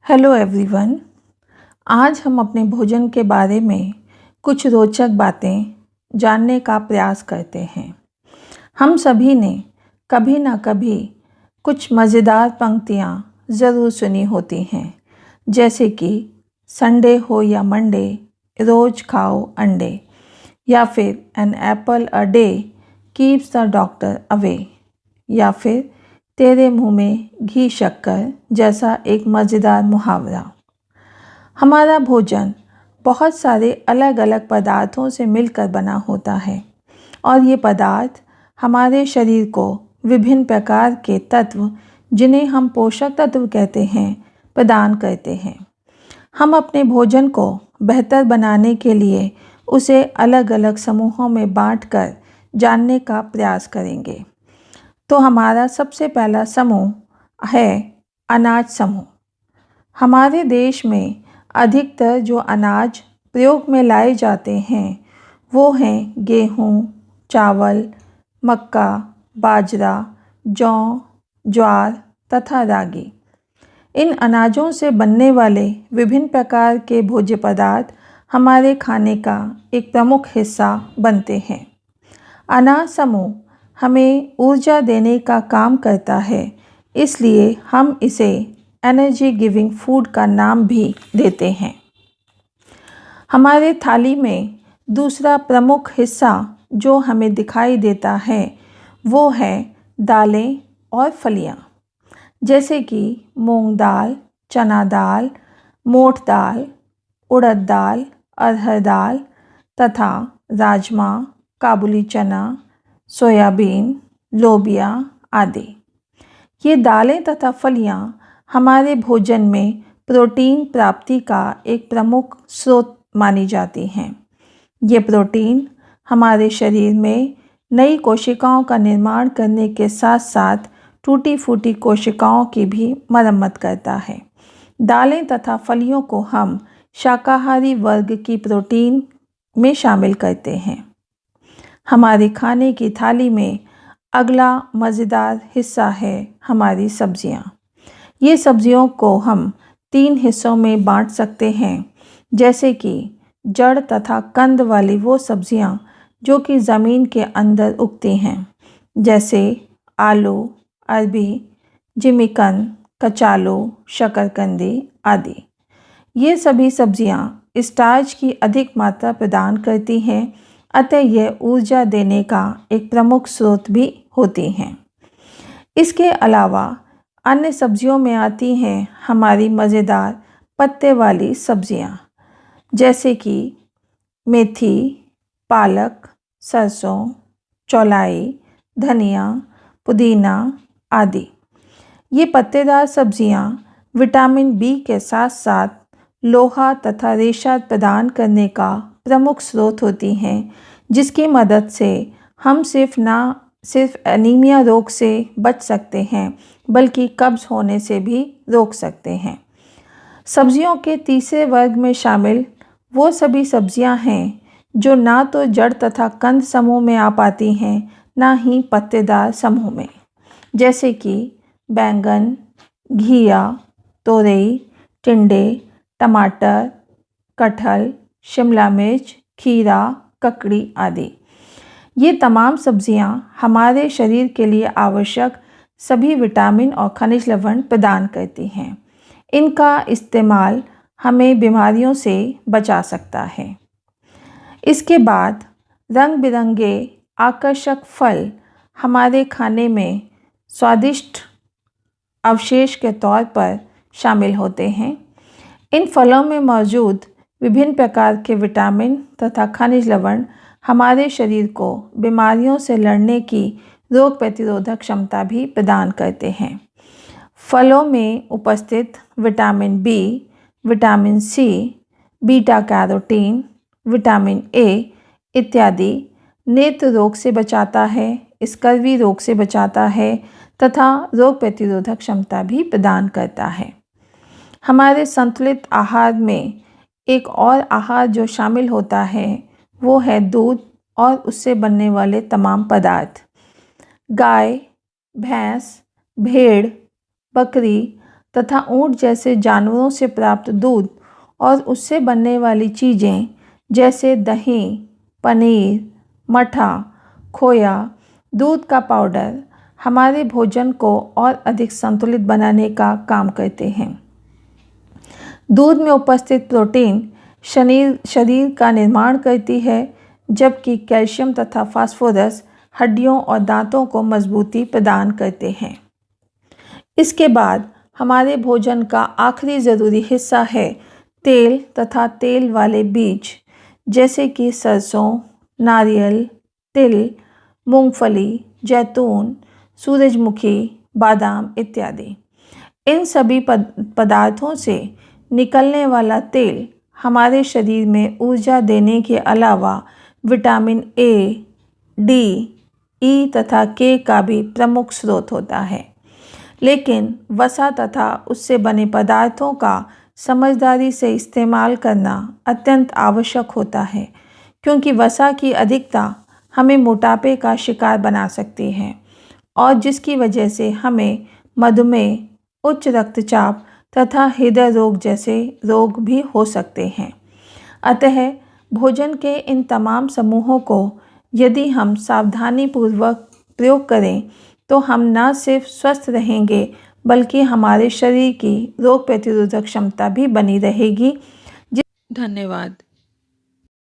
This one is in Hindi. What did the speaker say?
Hello everyone. आज हम अपने भोजन के बारे में कुछ रोचक बातें जानने का प्रयास करते हैं। हम सभी ने कभी ना कभी कुछ मज़ेदार पंक्तियाँ ज़रूर सुनी होती हैं, जैसे कि संडे हो या मंडे, रोज़ खाओ अंडे, या फिर an apple a day keeps the doctor away, या फिर तेरे मुंह में घी शक्कर जैसा एक मज़ेदार मुहावरा। हमारा भोजन बहुत सारे अलग अलग पदार्थों से मिलकर बना होता है और ये पदार्थ हमारे शरीर को विभिन्न प्रकार के तत्व, जिन्हें हम पोषक तत्व कहते हैं, प्रदान करते हैं। हम अपने भोजन को बेहतर बनाने के लिए उसे अलग अलग समूहों में बांटकर जानने का प्रयास करेंगे। तो हमारा सबसे पहला समूह है अनाज समूह। हमारे देश में अधिकतर जो अनाज प्रयोग में लाए जाते हैं वो हैं गेहूँ, चावल, मक्का, बाजरा, जौ, ज्वार तथा रागी। इन अनाजों से बनने वाले विभिन्न प्रकार के भोज्य पदार्थ हमारे खाने का एक प्रमुख हिस्सा बनते हैं। अनाज समूह हमें ऊर्जा देने का काम करता है, इसलिए हम इसे एनर्जी गिविंग फूड का नाम भी देते हैं। हमारे थाली में दूसरा प्रमुख हिस्सा जो हमें दिखाई देता है वो है दालें और फलियां, जैसे कि मूंग दाल, चना दाल, मोठ दाल, उड़द दाल, अरहर दाल तथा राजमा, काबुली चना, सोयाबीन, लोबिया आदि। ये दालें तथा फलियां हमारे भोजन में प्रोटीन प्राप्ति का एक प्रमुख स्रोत मानी जाती हैं। ये प्रोटीन हमारे शरीर में नई कोशिकाओं का निर्माण करने के साथ साथ टूटी फूटी कोशिकाओं की भी मरम्मत करता है। दालें तथा फलियों को हम शाकाहारी वर्ग की प्रोटीन में शामिल करते हैं। हमारे खाने की थाली में अगला मज़ेदार हिस्सा है हमारी सब्जियां। ये सब्जियों को हम 3 हिस्सों में बांट सकते हैं, जैसे कि जड़ तथा कंद वाली वो सब्जियां जो कि ज़मीन के अंदर उगती हैं, जैसे आलू, अरबी, जिमीकंद, कचालू, शकरकंदी आदि। ये सभी सब्जियां स्टार्च की अधिक मात्रा प्रदान करती हैं, अतः यह ऊर्जा देने का एक प्रमुख स्रोत भी होती हैं। इसके अलावा अन्य सब्जियों में आती हैं हमारी मज़ेदार पत्ते वाली सब्जियां, जैसे कि मेथी, पालक, सरसों, चौलाई, धनिया, पुदीना आदि। ये पत्तेदार सब्जियां विटामिन बी के साथ साथ लोहा तथा रेशा प्रदान करने का प्रमुख स्रोत होती हैं, जिसकी मदद से हम सिर्फ एनीमिया रोग से बच सकते हैं, बल्कि कब्ज़ होने से भी रोक सकते हैं। सब्जियों के तीसरे वर्ग में शामिल वो सभी सब्जियां हैं जो ना तो जड़ तथा कंद समूह में आ पाती हैं, ना ही पत्तेदार समूह में, जैसे कि बैंगन, घिया, तोरई, टिंडे, टमाटर, कटहल, शिमला मिर्च, खीरा, ककड़ी आदि। ये तमाम सब्जियां हमारे शरीर के लिए आवश्यक सभी विटामिन और खनिज लवण प्रदान करती हैं। इनका इस्तेमाल हमें बीमारियों से बचा सकता है। इसके बाद रंग बिरंगे आकर्षक फल हमारे खाने में स्वादिष्ट अवशेष के तौर पर शामिल होते हैं। इन फलों में मौजूद विभिन्न प्रकार के विटामिन तथा खनिज लवण हमारे शरीर को बीमारियों से लड़ने की रोग प्रतिरोधक क्षमता भी प्रदान करते हैं। फलों में उपस्थित vitamin B, vitamin C, beta carotene, vitamin A इत्यादि नेत्र रोग से बचाता है, स्कर्वी रोग से बचाता है तथा रोग प्रतिरोधक क्षमता भी प्रदान करता है। हमारे संतुलित आहार में एक और आहार जो शामिल होता है वो है दूध और उससे बनने वाले तमाम पदार्थ। गाय, भैंस, भेड़, बकरी तथा ऊँट जैसे जानवरों से प्राप्त दूध और उससे बनने वाली चीज़ें जैसे दही, पनीर, मठा, खोया, दूध का पाउडर हमारे भोजन को और अधिक संतुलित बनाने का काम करते हैं। दूध में उपस्थित प्रोटीन शरीर का निर्माण करती है, जबकि कैल्शियम तथा फास्फोरस हड्डियों और दांतों को मजबूती प्रदान करते हैं। इसके बाद हमारे भोजन का आखिरी ज़रूरी हिस्सा है तेल तथा तेल वाले बीज, जैसे कि सरसों, नारियल, तिल, मूंगफली, जैतून, सूरजमुखी, बादाम इत्यादि। इन सभी पदार्थों से निकलने वाला तेल हमारे शरीर में ऊर्जा देने के अलावा विटामिन ए, डी, ई तथा के का भी प्रमुख स्रोत होता है। लेकिन वसा तथा उससे बने पदार्थों का समझदारी से इस्तेमाल करना अत्यंत आवश्यक होता है, क्योंकि वसा की अधिकता हमें मोटापे का शिकार बना सकती है और जिसकी वजह से हमें मधुमेह, उच्च रक्तचाप तथा हृदय रोग जैसे रोग भी हो सकते हैं। अतः भोजन के इन तमाम समूहों को यदि हम सावधानीपूर्वक प्रयोग करें तो हम न सिर्फ स्वस्थ रहेंगे बल्कि हमारे शरीर की रोग प्रतिरोधक क्षमता भी बनी रहेगी। धन्यवाद।